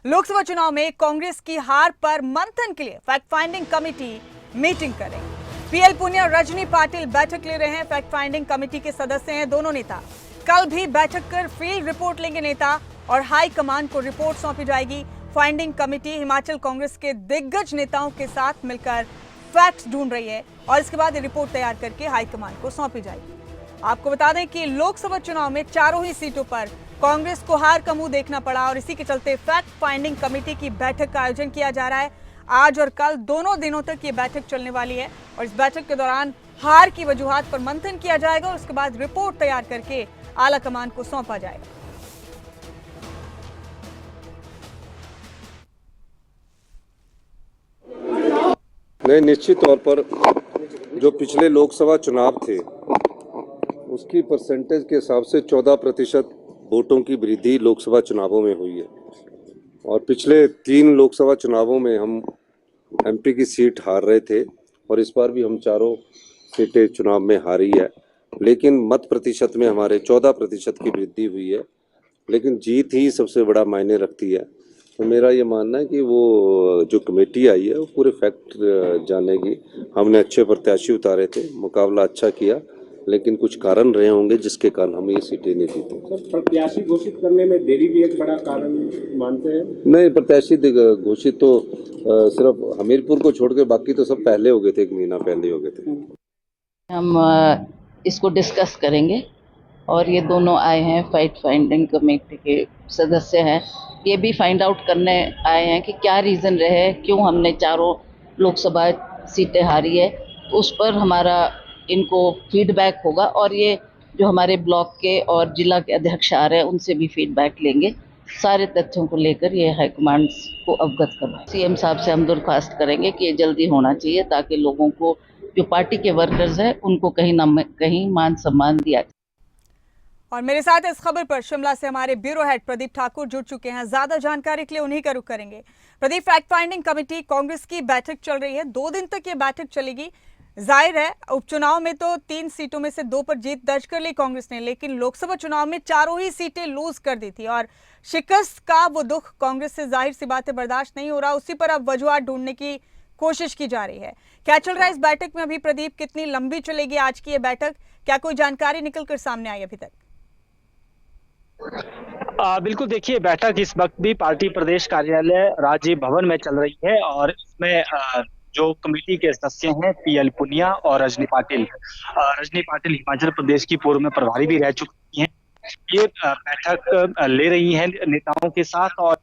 लोकसभा चुनाव में कांग्रेस की हार पर मंथन के लिए फैक्ट फाइंडिंग कमेटी मीटिंग करेगी। पीएल पुनिया और रजनी पाटिल बैठक ले रहे हैं। फैक्ट फाइंडिंग कमेटी के सदस्य हैं दोनों नेता। कल भी बैठक कर फील्ड रिपोर्ट लेंगे नेता और हाई कमान को रिपोर्ट सौंपी जाएगी। फाइंडिंग कमेटी हिमाचल कांग्रेस के दिग्गज नेताओं के साथ मिलकर फैक्ट्स ढूंढ रही है और इसके बाद रिपोर्ट तैयार करके हाईकमान को सौंपी जाएगी। आपको बता दें कि लोकसभा चुनाव में चारों ही सीटों पर कांग्रेस को हार का मुंह देखना पड़ा और इसी के चलते फैक्ट फाइंडिंग कमेटी की बैठक का आयोजन किया जा रहा है। आज और कल दोनों दिनों तक ये बैठक चलने वाली है और इस बैठक के दौरान हार की वजूहात पर मंथन किया जाएगा और उसके बाद रिपोर्ट तैयार करके आला कमान को सौंपा जाएगा। नहीं, निश्चित तौर पर जो पिछले लोकसभा चुनाव थे उसकी परसेंटेज के हिसाब से 14% वोटों की वृद्धि लोकसभा चुनावों में हुई है और पिछले 3 लोकसभा चुनावों में हम एमपी की सीट हार रहे थे और इस बार भी हम चारों सीटें चुनाव में हारी है, लेकिन मत प्रतिशत में हमारे 14% की वृद्धि हुई है। लेकिन जीत ही सबसे बड़ा मायने रखती है। तो मेरा ये मानना है कि वो जो कमेटी आई है वो पूरे फैक्ट जानेगी। हमने अच्छे प्रत्याशी उतारे थे, मुकाबला अच्छा किया, लेकिन कुछ कारण रहे होंगे जिसके कारण हम ये सीटें नहीं जीते। सर, प्रत्याशी घोषित करने में देरी भी एक बड़ा कारण मानते हैं? नहीं, प्रत्याशी घोषित तो सिर्फ हमीरपुर को छोड़ के बाकी तो सब पहले हो गए थे, 1 महीना पहले हो गए थे। हम इसको डिस्कस करेंगे और ये दोनों आए हैं फैक्ट फाइंडिंग कमेटी के सदस्य हैं। ये भी फाइंड आउट करने आए हैं कि क्या रीज़न रहे, क्यों हमने चारों लोकसभा सीटें हारी है। उस पर हमारा इनको फीडबैक होगा और ये जो हमारे ब्लॉक के और जिला के अध्यक्ष आ रहे हैं उनसे भी फीडबैक लेंगे। सारे तथ्यों को लेकर ये हाईकमांड को अवगत करवाएं। सीएम साहब से हम दरख्वास्त करेंगे कि ये जल्दी होना चाहिए ताकि लोगों को, जो पार्टी के वर्कर्स हैं, उनको कहीं न कहीं मान सम्मान दिया जाए। और मेरे साथ इस खबर पर शिमला से हमारे ब्यूरो हेड प्रदीप ठाकुर जुड़ चुके हैं। ज्यादा जानकारी के लिए उन्हीं का रुख करेंगे। Pradeep, fact finding committee Congress की बैठक चल रही है, 2 दिन तक ये बैठक चलेगी। जाहिर है उपचुनाव में तो 3 सीटों में से 2 पर जीत दर्ज कर ली कांग्रेस ने, लेकिन लोकसभा चुनाव में चारों ही सीटें लूज कर दी थी और शिकस्त का वो दुख कांग्रेस से जाहिर सी बात है बर्दाश्त नहीं हो रहा। उसी पर अब वजूहात ढूंढने की कोशिश की जा रही है। क्या चल रहा है इस बैठक में अभी प्रदीप? कितनी लंबी चलेगी आज की ये बैठक? क्या कोई जानकारी निकल कर सामने आई अभी तक? बिल्कुल, देखिए, बैठक इस वक्त भी पार्टी प्रदेश कार्यालय राजीव भवन में चल रही है और इसमें जो कमेटी के सदस्य हैं पीएल पुनिया और रजनी पाटिल हिमाचल प्रदेश की पूर्व में प्रभारी भी रह चुकी हैं। ये बैठक ले रही हैं नेताओं के साथ और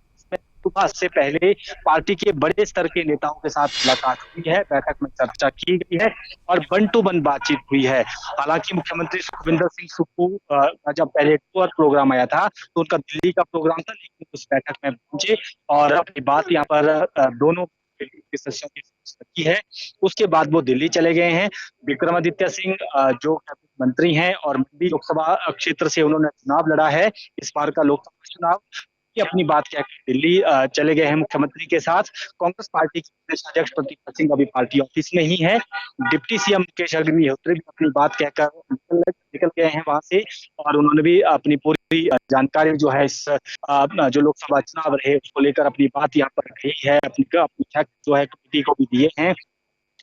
सुबह से पहले पार्टी के बड़े स्तर के नेताओं के साथ मुलाकात हुई है, बैठक में चर्चा की गई है और 1 to 1 बातचीत हुई है। हालांकि मुख्यमंत्री सुखविंदर सिंह सुक्खू का जब पहले टूर प्रोग्राम आया था तो उनका दिल्ली का प्रोग्राम था, लेकिन उस बैठक में पहुंचे और अपनी बात यहाँ पर दोनों सदस्यों की की है। उसके बाद वो दिल्ली चले गए हैं। विक्रमादित्य सिंह जो कैबिनेट मंत्री हैं और मंडी लोकसभा क्षेत्र से उन्होंने चुनाव लड़ा है, इस बार का लोकसभा चुनाव, अपनी बात कह के दिल्ली चले गए हैं मुख्यमंत्री के साथ। कांग्रेस पार्टी के प्रदेश अध्यक्ष प्रदीप सिंह अभी पार्टी ऑफिस में ही है। डिप्टी सीएम मुकेश अग्निहोत्री भी अपनी बात कहकर निकल गए हैं वहां से और उन्होंने भी अपनी पूरी जानकारी जो है इस जो लोकसभा चुनाव रहे उसको लेकर अपनी बात यहाँ पर कही है, अपनी फैक्ट जो है कमेटी को भी दिए हैं।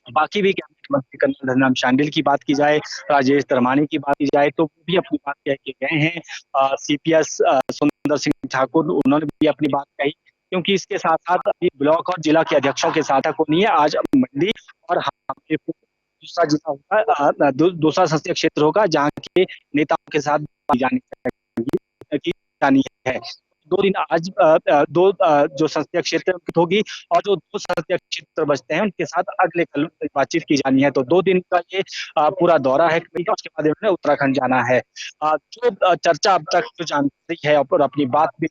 बाकी भी कैबिनेट मंत्री कर्नल धर्मनाम शांडिल की बात की जाए, राजेश धर्मानी की बात की जाए तो वो भी अपनी बात कह के गए हैं। सीपीएस सुंदर सिंह ठाकुर, उन्होंने भी अपनी बात कही, क्योंकि इसके साथ साथ अभी ब्लॉक और जिला के अध्यक्षों के साथ होनी है। आज मंडी और दूसरा जिला होगा, दूसरा संसदीय क्षेत्र होगा जहाँ के नेताओं के साथ जानी है। 2 दिन आज 2 जो संसदीय क्षेत्र होगी और जो 2 संसदीय क्षेत्र बचते हैं उनके साथ अगले कल बातचीत की जानी है। तो 2 दिन का ये पूरा दौरा है। उसके बाद उन्होंने उत्तराखंड जाना है। जो चर्चा अब तक जो जानकारी है और अपनी बात भी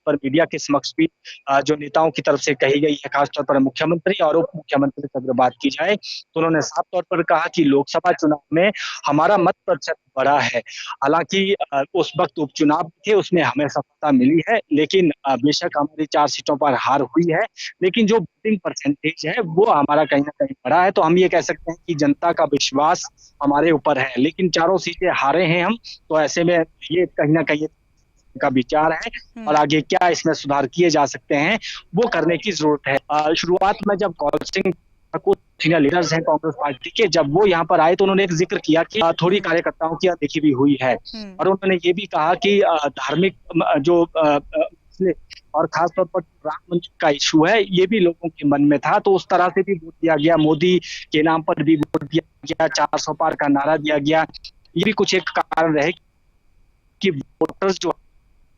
पर मीडिया के समक्ष भी जो नेताओं की तरफ से कही गई है, खासतौर पर मुख्यमंत्री और उप मुख्यमंत्री से अगर बात की जाए तो उन्होंने साफ तौर पर कहा कि लोकसभा चुनाव में हमारा मत प्रतिशत बढ़ा है। हालांकि उस वक्त उपचुनाव थे, उसमें हमें सफलता मिली है, लेकिन बेशक हमारी 4 सीटों पर हार हुई है, लेकिन जो वोटिंग परसेंटेज है वो हमारा कहीं ना कहीं बढ़ा है। तो हम ये कह सकते हैं कि जनता का विश्वास हमारे ऊपर है, लेकिन चारों सीटें हारे हैं हम। तो ऐसे में ये कहीं ना कहीं का विचार है और आगे क्या इसमें सुधार किए जा सकते हैं वो करने की जरूरत है। शुरुआत में जब कौल को सीनियर लीडर्स हैं कांग्रेस पार्टी के, जब वो यहाँ पर आए तो उन्होंने एक जिक्र किया कि थोड़ी कार्यकर्ताओं की अनदेखी भी हुई है और उन्होंने ये भी कहा कि धार्मिक जो और खासतौर पर राम मंदिर का इशू है ये भी लोगों के मन में था, तो उस तरह से भी वोट दिया गया। मोदी के नाम पर भी वोट दिया गया, 400 पार का नारा दिया गया। ये भी कुछ एक कारण रहे कि वोटर्स जो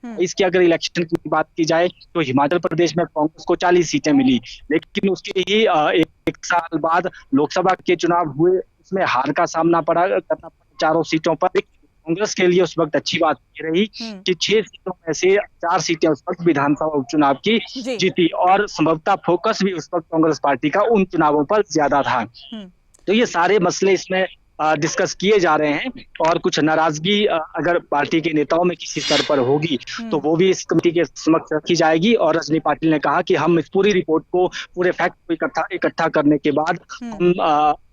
इसकी अगर इलेक्शन की बात की जाए तो हिमाचल प्रदेश में कांग्रेस को 40 सीटें मिली, लेकिन उसके ही एक साल बाद लोकसभा के चुनाव हुए, उसमें हार का सामना करना पड़ा 4 सीटों पर। कांग्रेस के लिए उस वक्त अच्छी बात ये रही कि 6 सीटों में से 4 सीटें उस वक्त विधानसभा उपचुनाव की जीती और संभवतः फोकस भी उस वक्त कांग्रेस पार्टी का उन चुनावों पर ज्यादा था। तो ये सारे मसले इसमें डिस्कस किए जा रहे हैं और कुछ नाराजगी अगर पार्टी के नेताओं में किसी स्तर पर होगी तो वो भी इस कमेटी के समक्ष रखी जाएगी। और रजनी पाटिल ने कहा कि हम इस पूरी रिपोर्ट को, पूरे फैक्ट को इकट्ठा करने के बाद हम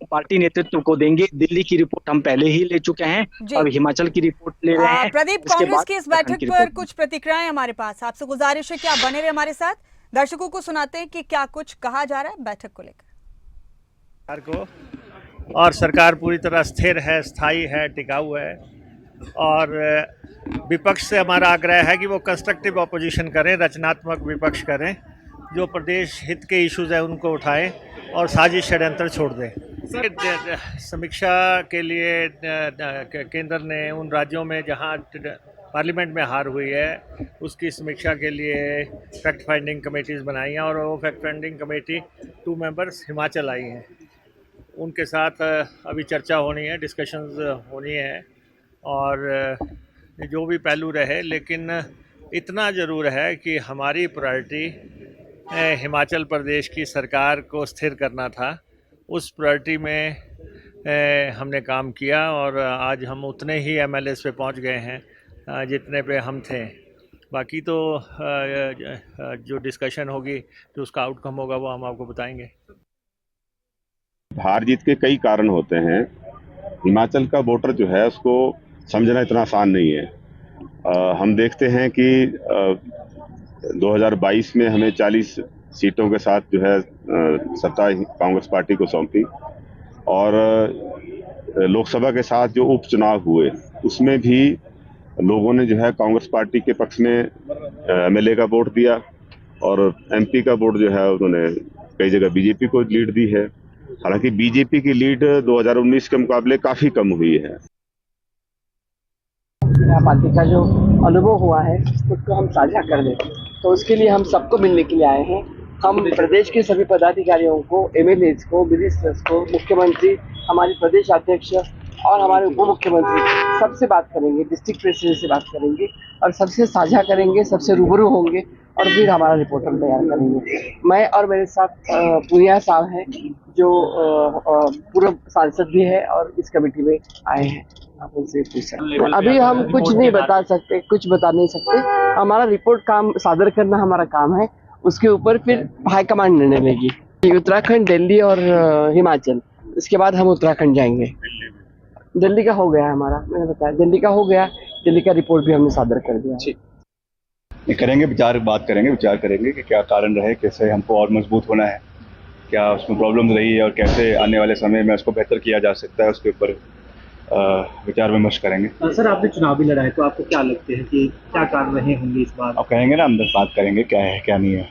पार्टी नेतृत्व को देंगे। दिल्ली की रिपोर्ट हम पहले ही ले चुके हैं, अब हिमाचल की रिपोर्ट ले रहे हैं। प्रदीप, कांग्रेस की इस बैठक पर कुछ प्रतिक्रियाएं हमारे पास, आपसे गुजारिश है कि आप बने रहे हमारे साथ, दर्शकों को सुनाते हैं कि क्या कुछ कहा जा रहा है बैठक को लेकर। और सरकार पूरी तरह स्थिर है, स्थायी है, टिकाऊ है और विपक्ष से हमारा आग्रह है कि वो कंस्ट्रक्टिव ऑपोजिशन करें, रचनात्मक विपक्ष करें, जो प्रदेश हित के इश्यूज हैं उनको उठाएं और साजिश षड्यंत्र छोड़ दें। समीक्षा के लिए केंद्र ने उन राज्यों में जहां पार्लियामेंट में हार हुई है उसकी समीक्षा के लिए फैक्ट फाइंडिंग कमेटीज़ बनाई हैं और वो fact finding committee 2 members Himachal आई हैं। उनके साथ अभी चर्चा होनी है, डिस्कशंस होनी है और जो भी पहलू रहे, लेकिन इतना ज़रूर है कि हमारी प्रायोरिटी हिमाचल प्रदेश की सरकार को स्थिर करना था। उस प्रायोरिटी में हमने काम किया और आज हम उतने ही MLAs पे पहुंच गए हैं जितने पे हम थे। बाकी तो जो डिस्कशन होगी, जो उसका आउटकम होगा वो हम आपको बताएंगे। हार जीत के कई कारण होते हैं। हिमाचल का वोटर जो है उसको समझना इतना आसान नहीं है। हम देखते हैं कि 2022 में हमें 40 सीटों के साथ जो है सत्ता कांग्रेस पार्टी को सौंपी और लोकसभा के साथ जो उपचुनाव हुए उसमें भी लोगों ने जो है कांग्रेस पार्टी के पक्ष में MLA का वोट दिया और MP का वोट जो है उन्होंने कई जगह बीजेपी को लीड दी है। हालांकि बीजेपी की लीड 2019 के मुकाबले काफी कम हुई है। पार्टी का जो अनुभव हुआ है उसको हम साझा कर दें, तो उसके लिए हम सबको मिलने के लिए आए हैं। हम प्रदेश के सभी पदाधिकारियों को, MLAs को, मिनिस्टर्स को, मुख्यमंत्री, हमारे प्रदेश अध्यक्ष और हमारे उप मुख्यमंत्री सबसे बात करेंगे, डिस्ट्रिक्ट प्रेसिडेंट से बात करेंगे और सबसे साझा करेंगे, सबसे रूबरू होंगे और फिर हमारा रिपोर्ट हम तैयार करेंगे। मैं और मेरे साथ पुनिया साहब हैं जो पूर्व सांसद भी है और इस कमेटी में आए हैं। आप उनसे पूछ सकते हैं। अभी हम कुछ नहीं बता सकते, कुछ बता नहीं सकते। हमारा रिपोर्ट काम सादर करना हमारा काम है, उसके ऊपर फिर हाईकमांड निर्णय लेगी। उत्तराखंड, दिल्ली और हिमाचल, इसके बाद हम उत्तराखंड जाएंगे। दिल्ली का हो गया हमारा, मैंने बताया दिल्ली का हो गया, दिल्ली का रिपोर्ट भी हमने सादर कर दिया। करेंगे बात करेंगे कि क्या कारण रहे, कैसे हमको और मजबूत होना है, क्या उसमें प्रॉब्लम रही है और कैसे आने वाले समय में उसको बेहतर किया जा सकता है, उसके ऊपर विचार विमर्श करेंगे। सर, आपने चुनाव भी लड़ा है तो आपको क्या लगते हैं कि क्या कारण रहे होंगे इस बार? आप कहेंगे ना, अंदर बात करेंगे क्या है क्या नहीं है।